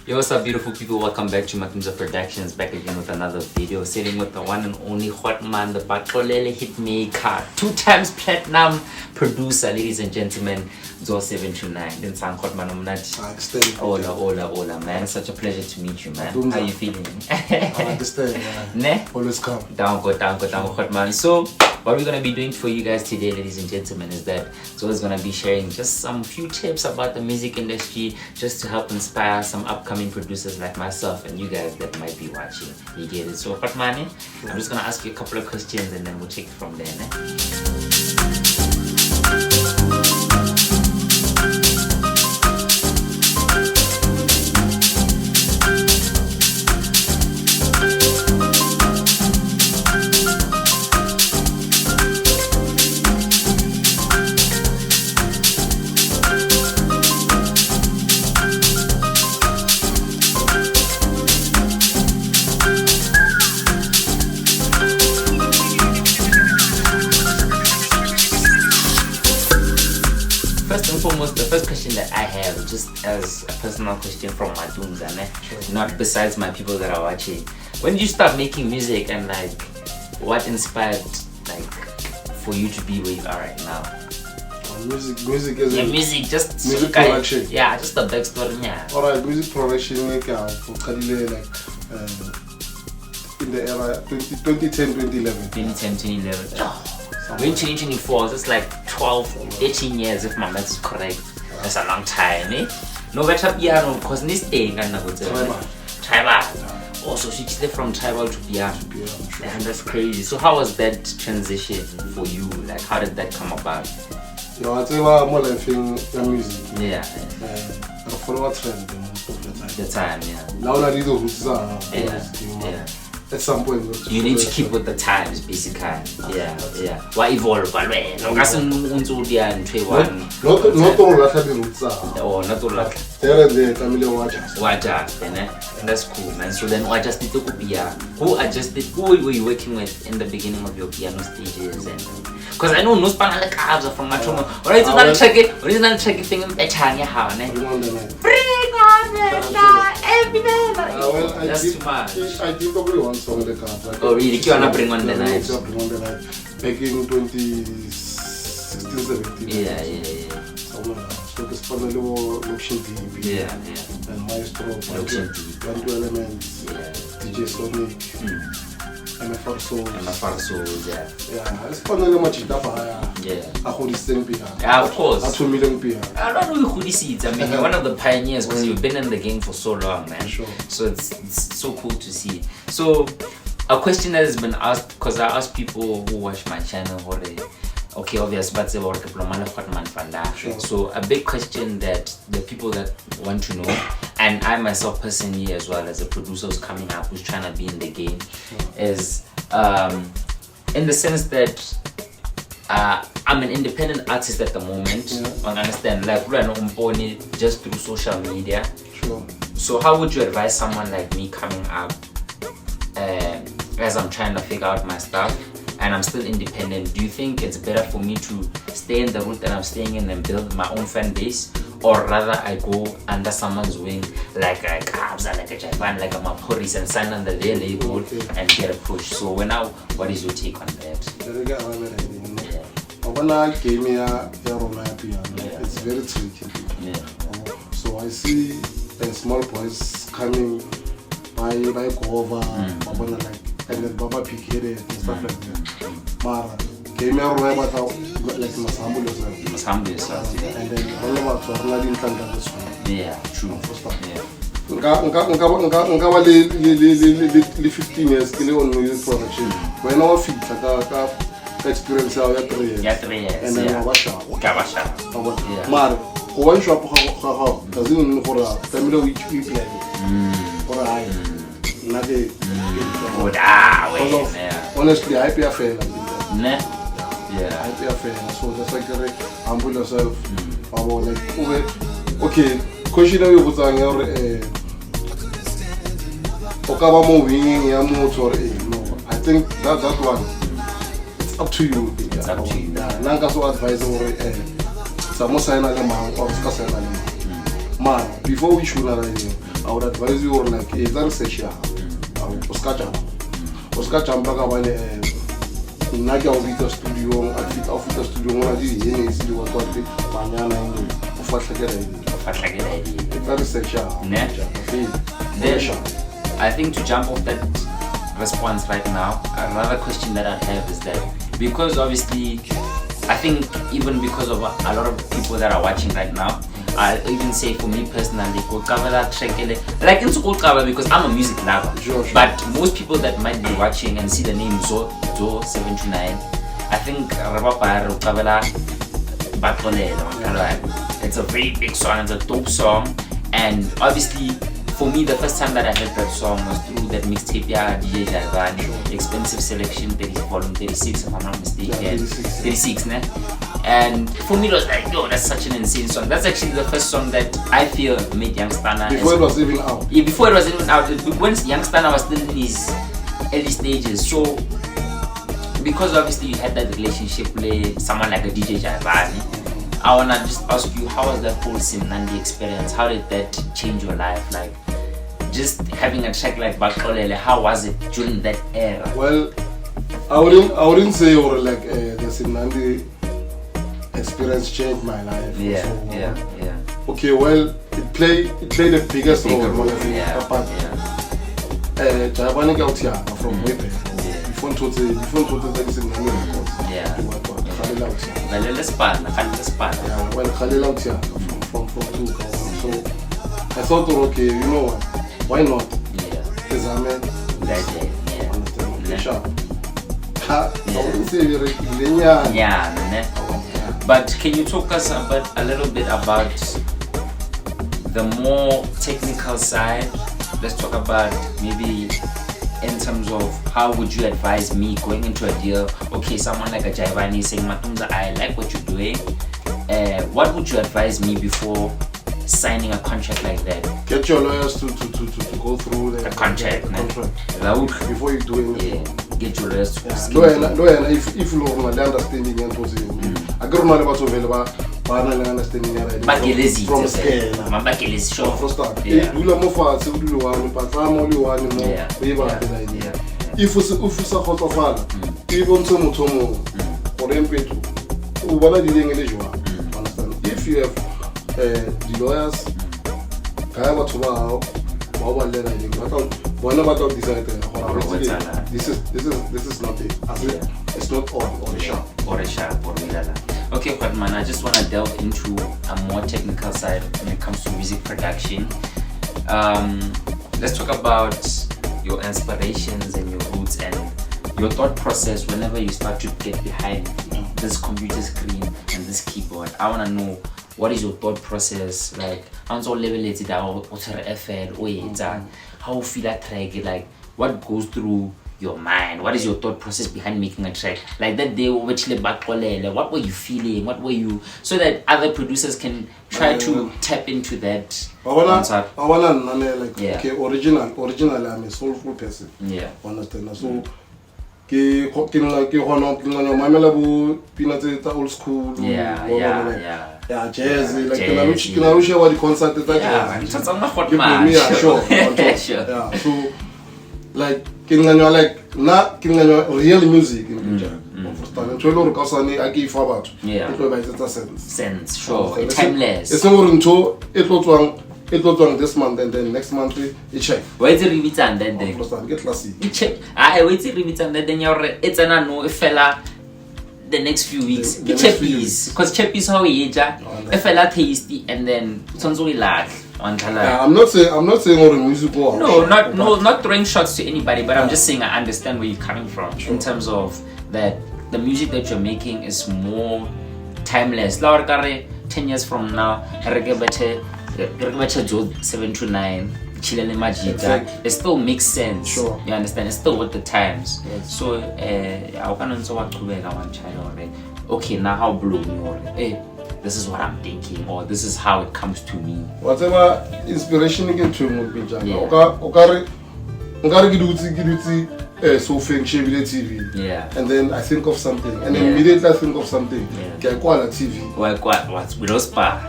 Yo, what's up, beautiful people? Welcome back to Matumza Productions, back again with another video. Sitting with the one and only hot man, the Batlolele hitmaker, 2 times platinum producer, ladies and gentlemen, Dzo 729. Then sang hot man Hola, man. Such a pleasure to meet you, man. Matumza. How you feeling? I understand, man. Ne? Always come. Down, hot man. So, what we're gonna be doing for you guys today, ladies and gentlemen, is that Dzo is gonna be sharing just some few tips about the music industry, just to help inspire some upcoming producers like myself and you guys that might be watching. You get it? So, hot man, I'm just gonna ask you a couple of questions and then we'll take it from there. Ne? First and foremost, the first question that I have, just as a personal question from Matumza, not besides my people that are watching. When did you start making music, and like, what inspired like for you to be where you are right now? Music is music, just music production. Yeah, just the backstory. Yeah. Alright, music production like in the era 2010, 2011. 2010, 2011. We're in 2024, that's like 12, 18 years if my math is correct. That's a long time, eh? No better piano, because this thing, tribal. Also, she did from tribal to piano. And that's crazy. So how was that transition for you? Like, how did that come about? You know, I tell you more like the music. Yeah. I follow a trend most of the time. The time, yeah. Now I need to roots yeah. At some point, you need to keep with the times, basically. Yeah. Why evolve? Not all that the roots are. Oh, not all that. There and there, Camille watches. And that's cool, man. So then, what adjusted to piano? Who were you working with in the beginning of your piano stages? Because I know no span like abs are from Matuma. Original check thing in Betania. Bring on the night. That's too much. I did probably one song in the car. Oh, really? You wanna bring on the night? Bring on the night. Back in 2016, 17. Yeah. So the span a little Loction TV. Yeah. And Maestro, Loction TV. 1 Elements, DJ Sonic. MFR Souls, yeah. It's fun to much yeah. I hold this thing yeah, of course. That's 2 million people. I don't know who this is. I mean, you're one of the pioneers because you've been in the game for so long, man. Sure. So it's so cool to see. So a question that has been asked, because I asked people who watch my channel, okay, obvious, but they work sure. So a big question that the people that want to know, and I myself personally as well as a producer who's coming up, who's trying to be in the game, is in the sense that I'm an independent artist at the moment. I understand, like we're not just through social media. Sure. So how would you advise someone like me coming up as I'm trying to figure out my stuff? And I'm still independent. Do you think it's better for me to stay in the route that I'm staying in and build my own fan base, or rather I go under someone's wing like a Kabza, like a Jaivaine, like a Amapiano, and sign on the label and get a push? So what is your take on that? It's very tricky. So I see small boys coming by go over, and then Baba pick here and stuff like that. Mara, came out like Masambu yourself. And then all of us are not in Tangas. Yeah, true. Yeah. 15 years, still on music production. When I fit, experience how you 3 years. Yeah, 3 years. And then Kabasha. Mara, one shop, doesn't know for a family which we play. Or I. Honestly, I pay a fair. I pay a fair. So that's like humble yourself. Okay, question you put on your Okaba moving, no. I think that one, it's up to you. It's up to you. Nanka so advise Samosa and Alema or Scassa. Man, before we shoot, I would advise you on like it's a research Oscar jump back when Naga will be the studio, I fit off the studio, I did see what the banana of what I get. It's a research. I think to jump off that response right now, another question that I have is that because obviously I think even because of a lot of people that are watching right now, I even say for me personally, like in school cover because I'm a music lover. Sure. But most people that might be watching and see the name Dzo 729, I think it's a very big song, it's a dope song, and obviously for me the first time that I heard that song was through that mixtape DJ Jaivaine, Expensive Selection 30, volume 36 if I'm not mistaken. Yeah, 36 ne? And for me it was like, yo, that's such an insane song. That's actually the first song that I feel made Youngstana. Before it was even out. Yeah, before it was even out. When Youngstana was still in his early stages. So because obviously you had that relationship with someone like a DJ Jaivaine, I wanna just ask you, how was that whole Simnandi experience? How did that change your life? Like just having a track like Bakolele, how was it during that era? Well, I wouldn't say or like the Simnandi experience changed my life. Yeah. Okay, well, it played the biggest role. Jaivaine got here from way back. Before that is in when Khalil out here from two. So I thought, okay, you know what? Why not? Because I mean, But can you talk us a little bit about the more technical side? Let's talk about maybe in terms of how would you advise me going into a deal? Okay, someone like a Jaivaine saying, Matumza, I like what you're doing. What would you advise me before signing a contract like that? Get your lawyers to go through the contract. Before you do anything. Yeah. Get your lawyers to lawyer, if you know the understanding and I got my about to available. Understanding from scale. Sure. If you have the lawyers, this is not it. It's not on a sharp. Okay, but man, I just want to delve into a more technical side when it comes to music production. Let's talk about your inspirations and your roots and your thought process whenever you start to get behind this computer screen and this keyboard. I want to know, what is your thought process like? How you feel that track? Like, what goes through your mind? What is your thought process behind making a track? Like that day, what were you feeling? What were you, so that other producers can try to tap into that? Okay, originally I'm a soulful person. Yeah. Understand? So old school. Yeah, jazz. Like can I share what the concert is like? Sure. Yeah. So like real music sense, sure. Timeless. It's not this month and then next month it check. Why is it revitan that then? Get classy. It check. I wait to revitan that then you're it's an no fella the next few weeks. Get cheppies because cheppies how he a fella tasty and then sounds really large. I'm not saying all the music go out. Not throwing shots to anybody, but I'm just saying I understand where you're coming from in terms of that the music that you're making is more timeless. 10 years from now, Dzo 729, Chilele Majita, it still makes sense. Sure. You understand? It's still with the times. Yes. So I can't one child. Okay, now how blow me this is what I'm thinking, or this is how it comes to me. Whatever inspiration you get to move, Soulful TV. Yeah. And then I think of something. And then immediately I think of something. Yeah. TV. What's with those spa?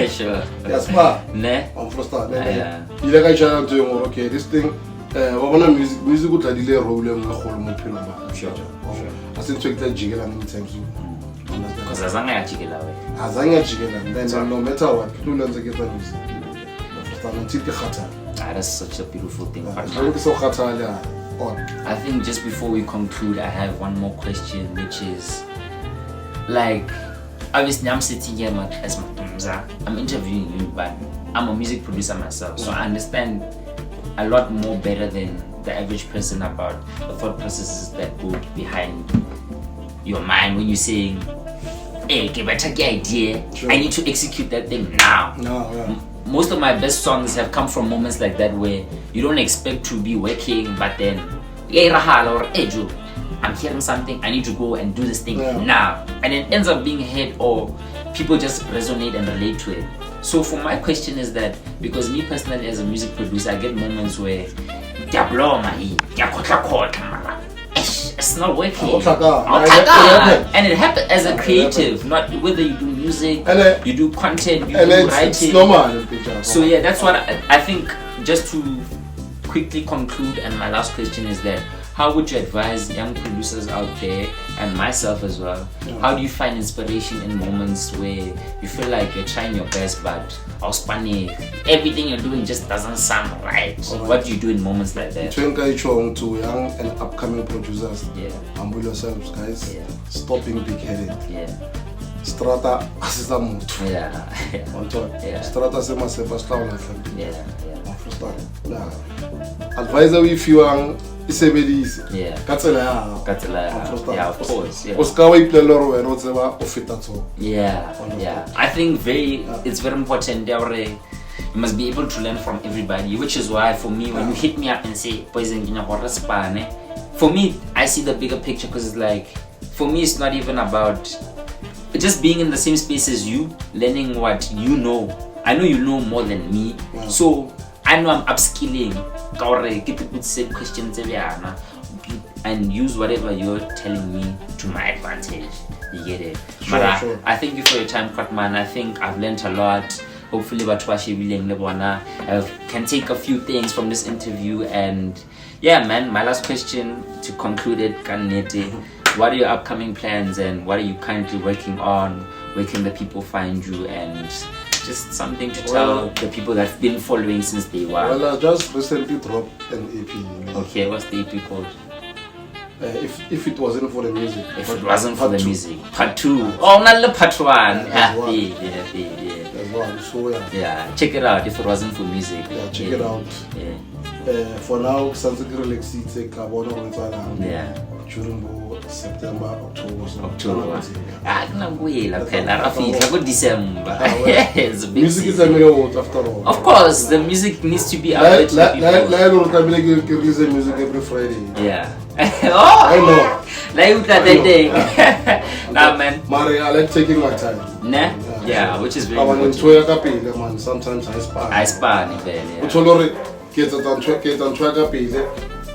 Sure. Spa. Ne? I'm first start. You like I channel to you, okay, this thing, music would delay a role in the whole movie. Sure. I think to that jiggle and times. Because as long as jiggle away. As long as jiggle, then no matter what, people learn to get the music. That's such a beautiful thing. I think just before we conclude, I have one more question, which is like, obviously I'm sitting here as Matumza, I'm interviewing you, but I'm a music producer myself, so I understand a lot more better than the average person about the thought processes that go behind your mind when you're saying, hey, give a idea, I need to execute that thing now. Most of my best songs have come from moments like that where you don't expect to be working, but then, hey Rahal or hey Joe, I'm hearing something, I need to go and do this thing now. And it ends up being heard or people just resonate and relate to it. So for my question is that, because me personally as a music producer, I get moments where it's not working. And it happens as a creative, not whether you do music, you do content, you do writing. It's normal. So yeah, that's what I think. Just to quickly conclude, and my last question is that, how would you advise young producers out there, and myself as well, how do you find inspiration in moments where you feel like you're trying your best but everything you're doing just doesn't sound right? What do you do in moments like that? To young and upcoming producers, humble yourselves, guys. Stop being big-headed. Strata asisa muthu. Strata sema sepa advisor if you are isebedisi. Katsela of course. Oskawa iplela ro wena o tseba o feta tso. I think it's very important that you must be able to learn from everybody, which is why for me when you hit me up and say poison for me I see the bigger picture, because it's like, for me it's not even about just being in the same space as you, learning what you know. I know you know more than me, so I know I'm upskilling. Get good set questions and use whatever you're telling me to my advantage. You get it? I thank you for your time, Grootman. I think I've learned a lot. Hopefully, I can take a few things from this interview. And yeah, man, my last question to conclude it, what are your upcoming plans and what are you currently working on? Where can the people find you? And just something to tell the people that've been following since day one. Well, I just recently dropped an EP. Okay, what's the EP called? If it wasn't for the music. If it wasn't for the music. Part 2. Oh, not the part 1. Yeah, check it out if it wasn't for music. Check it out. For now, something relaxed. During September, October. December. Music is a million after all. Of course, the music needs to be out there. Release music every Friday. I know. Nah, man. Mari, I like taking my time. Which is very important. Sometimes I spar.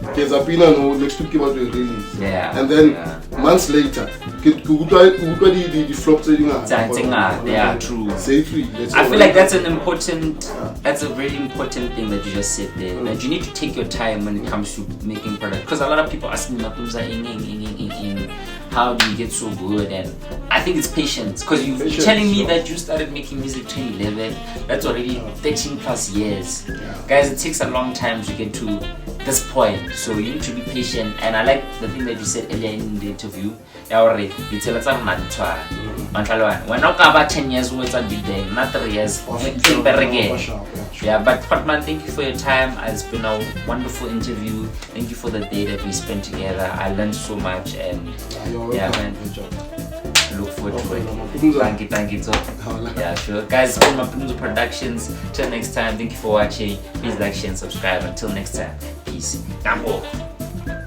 Next week about the release. And then months later, the flop trading. True. Say free. I feel like that's a very important thing that you just said there. That you need to take your time when it comes to making product. Because a lot of people ask me, Matumza, how do you get so good? And I think it's patience. Because you're telling me that you started making music 2011. That's already 13 plus years. Guys, it takes a long time to get to this point, so you need to be patient. And I like the thing that you said earlier in the interview. You tell us I'm not we're not about 10 years when it's a big day, not 3 years. But Grootman, thank you for your time. It's been a wonderful interview. Thank you for the day that we spent together. I learned so much, and man, look forward to it. Thank you. Yeah, sure. Guys, it's been Matumza Productions. Till next time, thank you for watching. Please like, share, and subscribe. Until next time, peace.